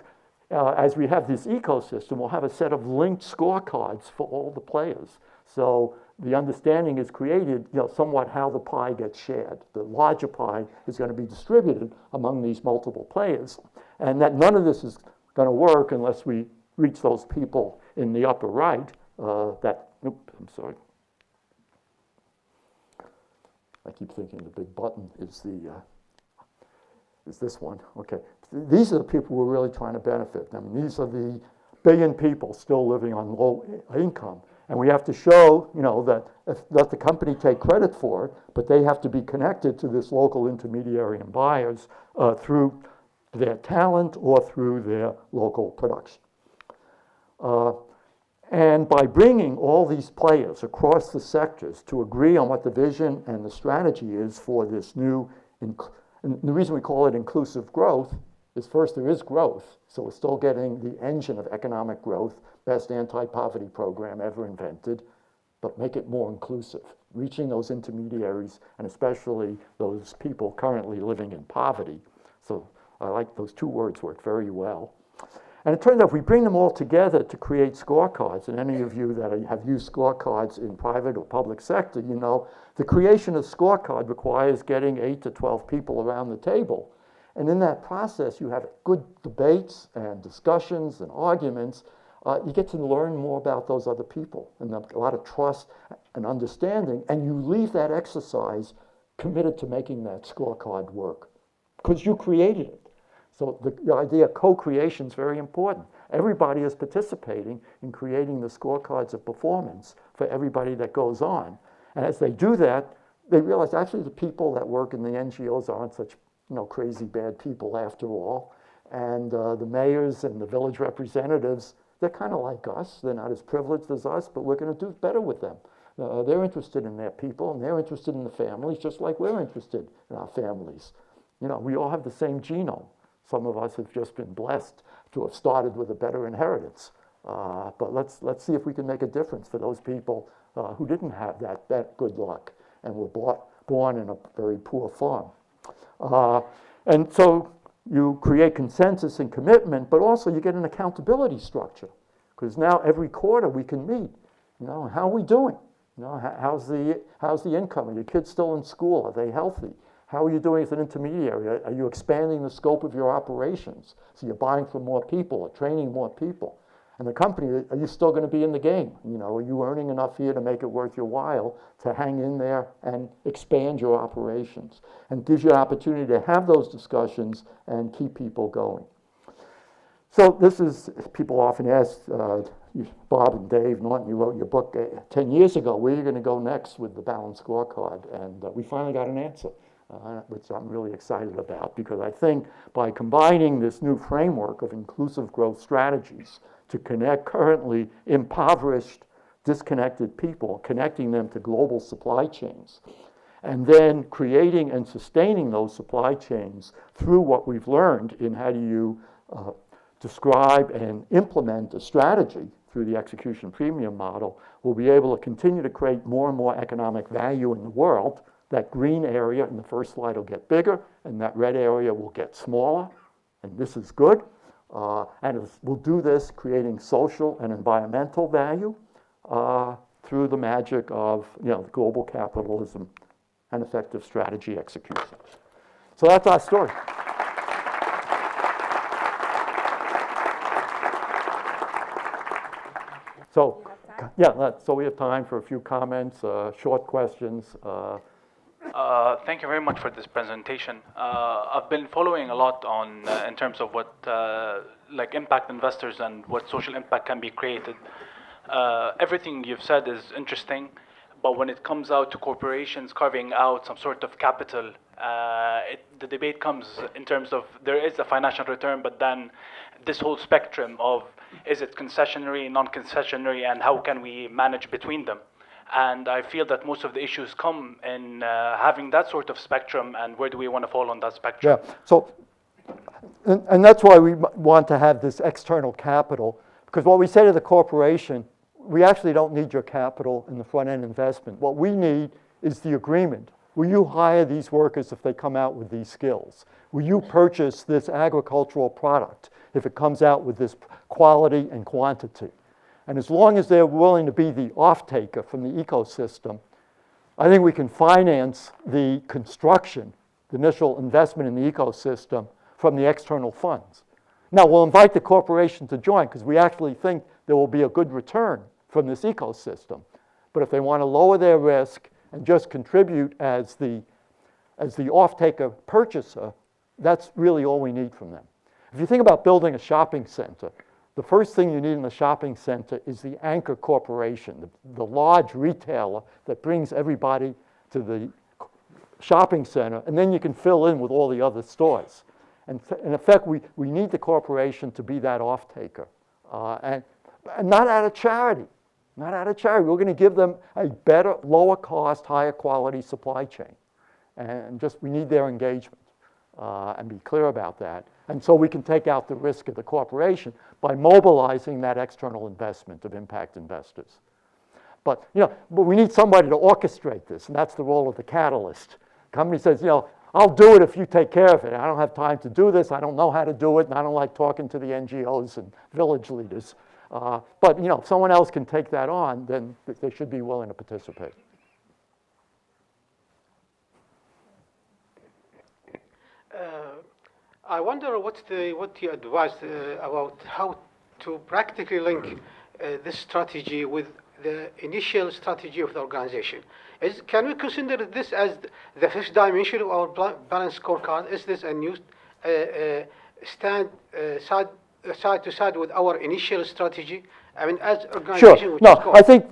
as we have this ecosystem, we'll have a set of linked scorecards for all the players. So the understanding is created, somewhat how the pie gets shared. The larger pie is going to be distributed among these multiple players, and that none of this is going to work unless we reach those people in the upper right. I keep thinking the big button is this one. Okay, these are the people we're really trying to benefit. I mean, these are the billion people still living on low income. And we have to show, let the company take credit for it, but they have to be connected to this local intermediary and buyers through their talent or through their local production. And by bringing all these players across the sectors to agree on what the vision and the strategy is for this new, and the reason we call it inclusive growth is first, there is growth, so we're still getting the engine of economic growth, best anti-poverty program ever invented, but make it more inclusive, reaching those intermediaries and especially those people currently living in poverty. So I like those two words work very well. And it turns out if we bring them all together to create scorecards, and any of you that have used scorecards in private or public sector, you know, the creation of scorecard requires getting 8 to 12 people around the table. And in that process, you have good debates and discussions and arguments. You get to learn more about those other people and a lot of trust and understanding, and you leave that exercise committed to making that scorecard work because you created it. So the idea of co-creation is very important. Everybody is participating in creating the scorecards of performance for everybody that goes on. And as they do that, they realize actually the people that work in the NGOs aren't such crazy bad people after all. And the mayors and the village representatives, they're kind of like us. They're not as privileged as us, but we're going to do better with them. They're interested in their people, and they're interested in the families, just like we're interested in our families. We all have the same genome. Some of us have just been blessed to have started with a better inheritance. But let's see if we can make a difference for those people who didn't have that good luck and were born in a very poor farm. And so you create consensus and commitment, but also you get an accountability structure. Because now every quarter we can meet. How are we doing? How's the income? Are your kids still in school? Are they healthy? How are you doing as an intermediary? Are you expanding the scope of your operations? So you're buying from more people or training more people. And the company, are you still going to be in the game? Are you earning enough here to make it worth your while to hang in there and expand your operations? And it gives you an opportunity to have those discussions and keep people going. So this is, people often ask, Bob and Dave Norton, you wrote your book 10 years ago, where are you going to go next with the balanced scorecard? And we finally got an answer. Which I'm really excited about, because I think by combining this new framework of inclusive growth strategies to connect currently impoverished, disconnected people, connecting them to global supply chains, and then creating and sustaining those supply chains through what we've learned in how do you describe and implement a strategy through the execution premium model, we'll be able to continue to create more and more economic value in the world. That green area in the first slide will get bigger, and that red area will get smaller, and this is good. And we'll do this creating social and environmental value through the magic of global capitalism and effective strategy execution. So that's our story. So, so we have time for a few comments, short questions. Thank you very much for this presentation. I've been following a lot on in terms of what like impact investors and what social impact can be created. Everything you've said is interesting, but when it comes out to corporations carving out some sort of capital, the debate comes in terms of there is a financial return, but then this whole spectrum of is it concessionary, non-concessionary, and how can we manage between them? And I feel that most of the issues come in having that sort of spectrum, and where do we want to fall on that spectrum? Yeah, so, and that's why we want to have this external capital, because what we say to the corporation, we actually don't need your capital in the front-end investment. What we need is the agreement. Will you hire these workers if they come out with these skills? Will you purchase this agricultural product if it comes out with this quality and quantity? And as long as they're willing to be the off-taker from the ecosystem, I think we can finance the construction, the initial investment in the ecosystem from the external funds. Now, we'll invite the corporation to join because we actually think there will be a good return from this ecosystem. But if they want to lower their risk and just contribute as the off-taker purchaser, that's really all we need from them. If you think about building a shopping center, the first thing you need in the shopping center is the anchor corporation, the large retailer that brings everybody to the shopping center, and then you can fill in with all the other stores. And in effect, we need the corporation to be that off-taker. And not out of charity. Not out of charity. We're going to give them a better, lower cost, higher quality supply chain. And just we need their engagement and be clear about that. And so we can take out the risk of the corporation by mobilizing that external investment of impact investors. But we need somebody to orchestrate this, and that's the role of the catalyst. The company says, I'll do it if you take care of it. I don't have time to do this. I don't know how to do it, and I don't like talking to the NGOs and village leaders. But if someone else can take that on, then they should be willing to participate. I wonder what you advise about how to practically link this strategy with the initial strategy of the organization. Can we consider this as the fifth dimension of our balanced scorecard? Is this a new stand side to side with our initial strategy? I mean, as organization, Sure. which No, is called. I think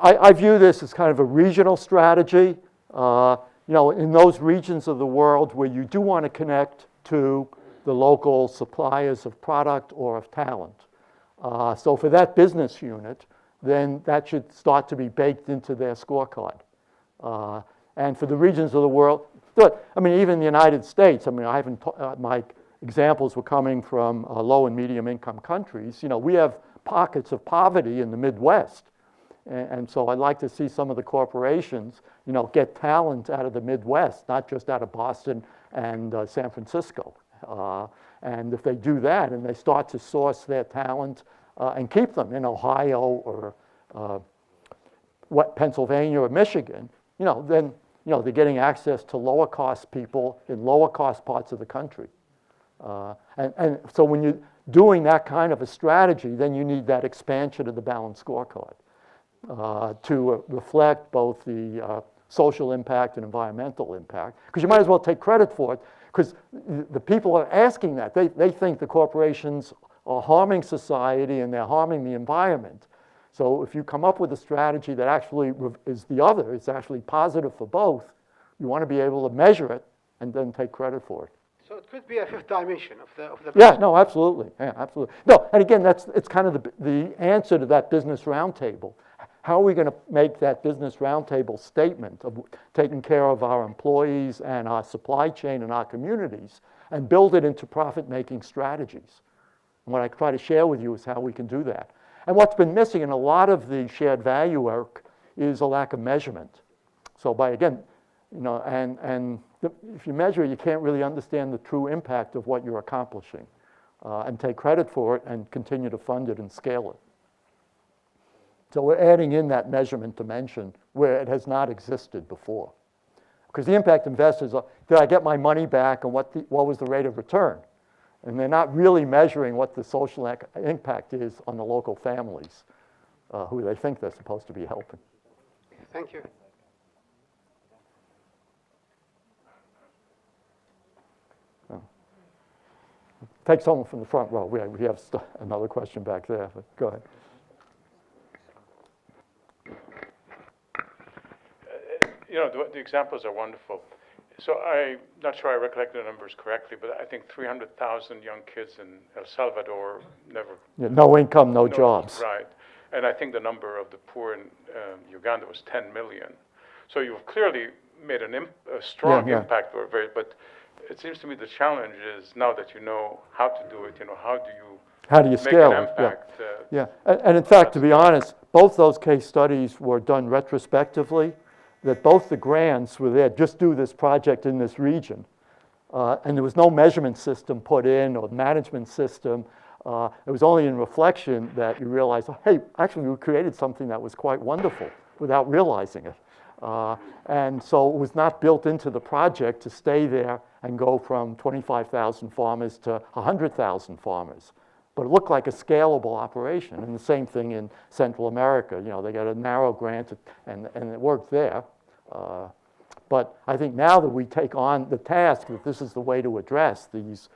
I view this as kind of a regional strategy. In those regions of the world where you do want to connect to the local suppliers of product or of talent. So for that business unit, then that should start to be baked into their scorecard. And for the regions of the world, even in the United States, I haven't, my examples were coming from low and medium income countries. We have pockets of poverty in the Midwest. And so I'd like to see some of the corporations, get talent out of the Midwest, not just out of Boston and San Francisco. And if they do that and they start to source their talent and keep them in Ohio or Pennsylvania or Michigan, then they're getting access to lower cost people in lower cost parts of the country. And so when you're doing that kind of a strategy, then you need that expansion of the balanced scorecard. To reflect both the social impact and environmental impact. Because you might as well take credit for it, because the people are asking that. They think the corporations are harming society and they're harming the environment. So if you come up with a strategy that actually is the other, it's actually positive for both, you want to be able to measure it and then take credit for it. So it could be a fifth dimension of the. Yeah, no, absolutely. Yeah, absolutely. No, and again, it's kind of the answer to that business roundtable. How are we going to make that business roundtable statement of taking care of our employees and our supply chain and our communities and build it into profit-making strategies? And what I try to share with you is how we can do that. And what's been missing in a lot of the shared value work is a lack of measurement. So if you measure, you can't really understand the true impact of what you're accomplishing and take credit for it and continue to fund it and scale it. So we're adding in that measurement dimension where it has not existed before. Because the impact investors are, did I get my money back and what was the rate of return? And they're not really measuring what the social impact is on the local families who they think they're supposed to be helping. Thank you. Take someone from the front row. We have another question back there, but go ahead. The examples are wonderful. So I'm not sure I recollect the numbers correctly, but I think 300,000 young kids in El Salvador never... Yeah, no income, no jobs. Right. And I think the number of the poor in Uganda was 10 million. So you've clearly made a strong impact, but it seems to me the challenge is now that you know how to do it, how do you scale make an impact? And in fact, to be honest, both those case studies were done retrospectively, that both the grants were there, just do this project in this region. And there was no measurement system put in or management system. It was only in reflection that you realize, hey, actually we created something that was quite wonderful without realizing it. And so it was not built into the project to stay there and go from 25,000 farmers to 100,000 farmers. But it looked like a scalable operation. And the same thing in Central America. They got a narrow grant and it worked there. But I think now that we take on the task that this is the way to address these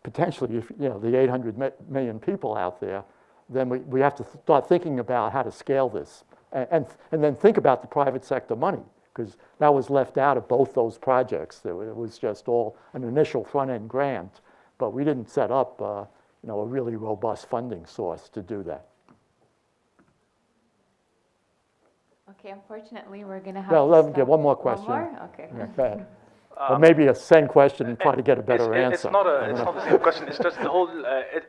potentially, the 800 million people out there, then we have to start thinking about how to scale this. And then think about the private sector money, because that was left out of both those projects. It was just all an initial front-end grant, but we didn't set up a really robust funding source to do that. Okay, unfortunately, we're going to have Well, to let me stop. get one more question. One more? Okay. Yeah, go ahead. Or maybe a same question and try to get a better answer. It's not the same question. It's just the whole.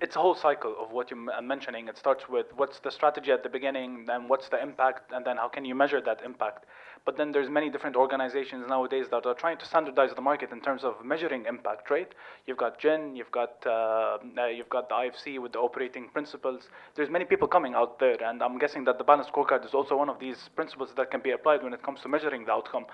It's a whole cycle of what you're mentioning. It starts with what's the strategy at the beginning, then what's the impact, and then how can you measure that impact. But then there's many different organizations nowadays that are trying to standardize the market in terms of measuring impact, right? You've got GIN, you've got the IFC with the operating principles. There's many people coming out there, and I'm guessing that the balanced scorecard is also one of these principles that can be applied when it comes to measuring the outcome.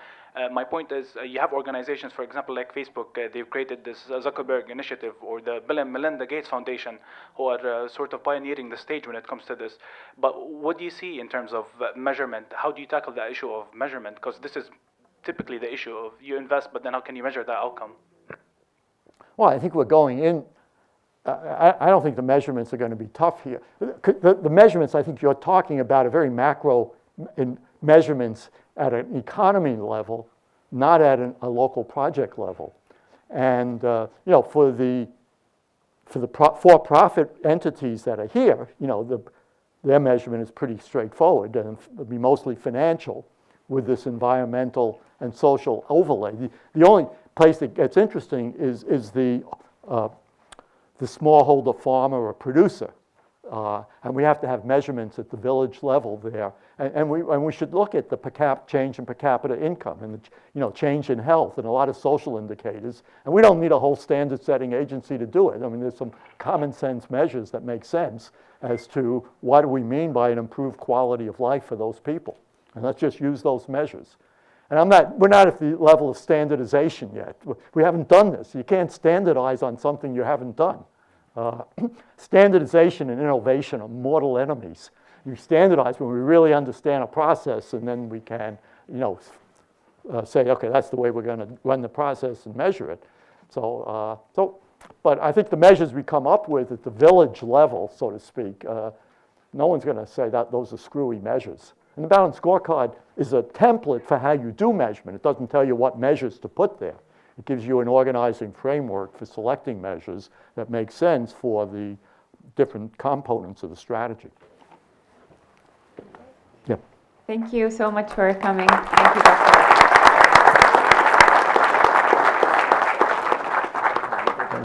My point is, you have organizations, for example, like Facebook. They've created this Zuckerberg Initiative or the Bill and Melinda Gates Foundation, who are sort of pioneering the stage when it comes to this. But what do you see in terms of measurement? How do you tackle the issue of measurement? Because this is typically the issue of you invest, but then how can you measure that outcome? Well, I think we're going in. I don't think the measurements are going to be tough here. The measurements I think you're talking about are very macro in measurements at an economy level, not at a local project level. And for the for-profit entities that are here, their measurement is pretty straightforward, and it'll be mostly financial with this environmental and social overlay. The only place that gets interesting is the smallholder farmer or producer. And we have to have measurements at the village level there. And we should look at the change in per capita income and the change in health and a lot of social indicators. And we don't need a whole standard setting agency to do it. I mean, there's some common sense measures that make sense as to what do we mean by an improved quality of life for those people. And let's just use those measures. And we're not at the level of standardization yet. We haven't done this. You can't standardize on something you haven't done. Standardization and innovation are mortal enemies. You standardize when we really understand a process, and then we can, say, okay, that's the way we're going to run the process and measure it. But I think the measures we come up with at the village level, so to speak, no one's going to say that those are screwy measures. And the balanced scorecard is a template for how you do measurement. It doesn't tell you what measures to put there. It gives you an organizing framework for selecting measures that make sense for the different components of the strategy. Yeah. Thank you so much for coming. Thank you, Dr.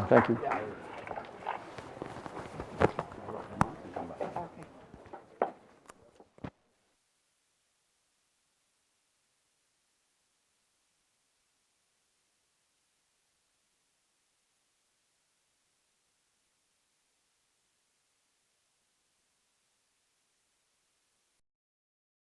Thank you.